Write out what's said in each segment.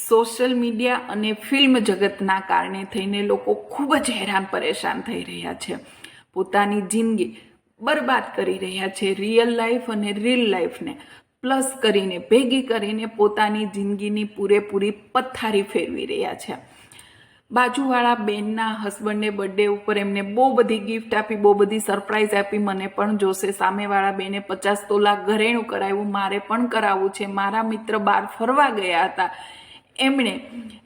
Social media અને film જગતના કારણે થઈને લોકો ખૂબ જ હેરાન પરેશાન થઈ રહ્યા છે. પોતાની જિંદગી બરબાદ કરી રહ્યા છે. રિયલ લાઈફ અને રીલ લાઈફને પ્લસ કરીને ભેગી કરીને પોતાની જિંદગીની પૂરેપૂરી પથારી ફેરવી રહ્યા છે. બાજુવાળા બેનના હસબન્ડને બર્થડે ઉપર એમને બહુ બધી ગિફ્ટ આપી, બહુ બધી સરપ્રાઈઝ આપી. મને પણ જોશે. સામેવાળા બેને 50 તોલા ઘરેણું કરાવ્યું, મારે પણ કરાવવું છે. મારા મિત્ર બહાર ફરવા ગયા હતા, એમણે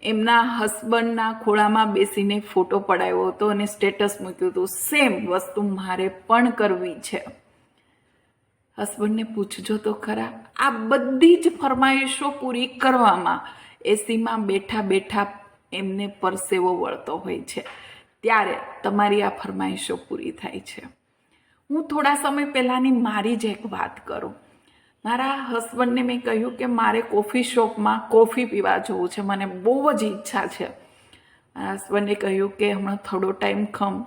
એમના હસબન્ડના ખોળામાં બેસીને ફોટો પડાવ્યો હતો અને સ્ટેટસ મૂક્યું હતું. સેમ વસ્તુ મારે પણ કરવી છે. હસબન્ડને પૂછજો તો ખરા. આ બધી જ ફરમાઈશો પૂરી કરવામાં એસીમાં બેઠા બેઠા એમને પરસેવો વળતો હોય છે. ત્યારે તમારી આ ફરમાઈશો પૂરી થાય છે. હું થોડા સમય પહેલાંની મારી જ એક વાત કરું. મારા હસબન્ડને મેં કહ્યું કે મારે કોફી શોપમાં કોફી પીવા જવું છે, મને બહુ જ ઈચ્છા છે. મારા હસબન્ડે કહ્યું કે હમણાં થોડો ટાઈમ ખમ,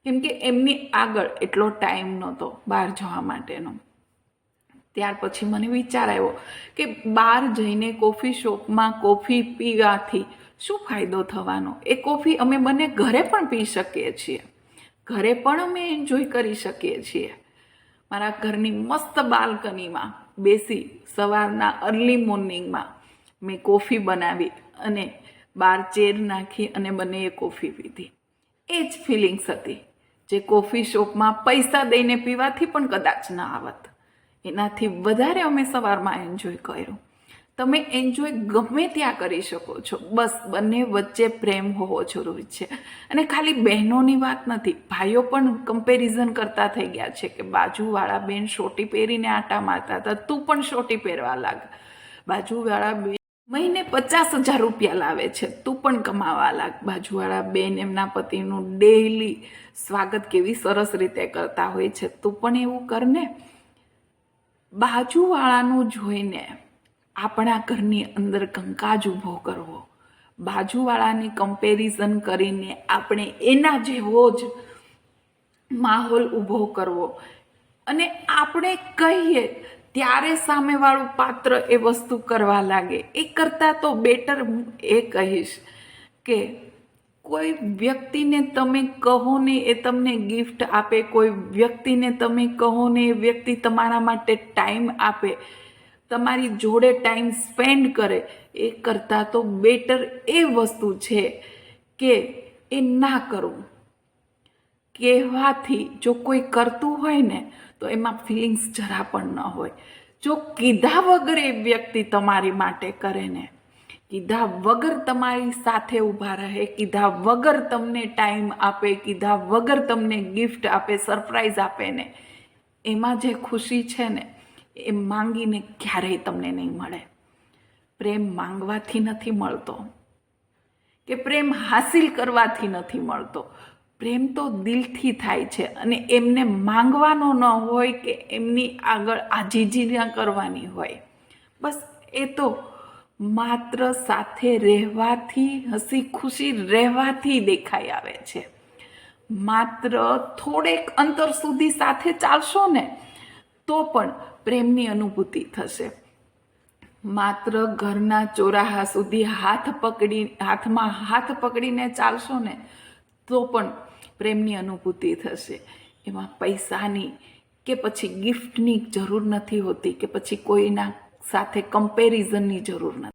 કેમ કે એમની આગળ એટલો ટાઈમ નહોતો બહાર જવા માટેનો. ત્યાર પછી મને વિચાર આવ્યો કે બહાર જઈને કોફી શોપમાં કોફી પીવાથી શું ફાયદો થવાનો? એ કોફી અમે બંને ઘરે પણ પી શકીએ છીએ, ઘરે પણ અમે એન્જોય કરી શકીએ છીએ. મારા ઘરની મસ્ત બાલ્કનીમાં બેસી સવારના અર્લી મોર્નિંગમાં મેં કોફી બનાવી અને બહાર ચેર નાખી અને બંને એ કોફી પીધી. એ જ ફિલિંગ્સ હતી જે કોફી શોપમાં પૈસા દઈને પીવાથી પણ કદાચ ના આવત. એનાથી વધારે અમે સવારમાં એન્જોય કર્યું. તમે એન્જોય ગમે ત્યાં કરી શકો છો, બસ બંને વચ્ચે પ્રેમ હોવો જરૂરી છે. અને ખાલી બહેનોની વાત નથી, ભાઈઓ પણ કમ્પેરિઝન કરતા થઈ ગયા છે કે બાજુવાળા બેન શોટી પહેરીને આટા મારતા હતા, તું પણ શોટી પહેરવા લાગ. બાજુવાળા બેન મહિને 50,000 રૂપિયા લાવે છે, તું પણ કમાવા લાગ. બાજુવાળા બેન એમના પતિનું ડેઈલી સ્વાગત કેવી સરસ રીતે કરતા હોય છે, તું પણ એવું કર ને. બાજુવાળાનું જોઈને આપણા ઘરની અંદર કંકાજ ઊભો કરવો, બાજુવાળાની કમ્પેરિઝન કરીને આપણે એના જેવો જ માહોલ ઊભો કરવો અને આપણે કહીએ ત્યારે સામેવાળું પાત્ર એ વસ્તુ કરવા લાગે. એ કરતાં તો બેટર હું એ કહીશ કે કોઈ વ્યક્તિને તમે કહો ને એ તમને ગિફ્ટ આપે, કોઈ વ્યક્તિને તમે કહો ને એ વ્યક્તિ તમારા માટે ટાઈમ આપે, તમારી જોડે ટાઈમ સ્પેન્ડ કરે, એ કરતાં તો બેટર એ વસ્તુ છે કે એ ના કરવું. કહેવાથી જો કોઈ કરતું હોય ને તો એમાં ફિલિંગ્સ જરા પણ ન હોય. જો કીધા વગર એ વ્યક્તિ તમારી માટે કરે ને, કીધા વગર તમારી સાથે ઊભા રહે, કીધા વગર તમને ટાઈમ આપે, કીધા વગર તમને ગિફ્ટ આપે, સરપ્રાઈઝ આપે ને, એમાં જે ખુશી છે ને એ માંગીને ક્યારેય તમને નહીં મળે. પ્રેમ માંગવાથી નથી મળતો કે પ્રેમ હાસિલ કરવાથી નથી મળતો. પ્રેમ તો દિલથી થાય છે અને એમને માંગવાનો ન હોય કે એમની આગળ આજીજી ન કરવાની હોય. બસ એ તો માત્ર સાથે રહેવાથી, હસી ખુશી રહેવાથી દેખાઈ આવે છે. માત્ર થોડેક અંતર સુધી સાથે ચાલશો ને તો પણ પ્રેમની અનુભૂતિ થશે. માત્ર ઘરના ચોરાહા સુધી હાથમાં હાથ પકડીને ચાલશો ને તો પણ પ્રેમની અનુભૂતિ થશે. એમાં પૈસાની કે પછી ગિફ્ટની જરૂર નથી હોતી કે પછી કોઈના સાથે કમ્પેરિઝનની જરૂર નથી.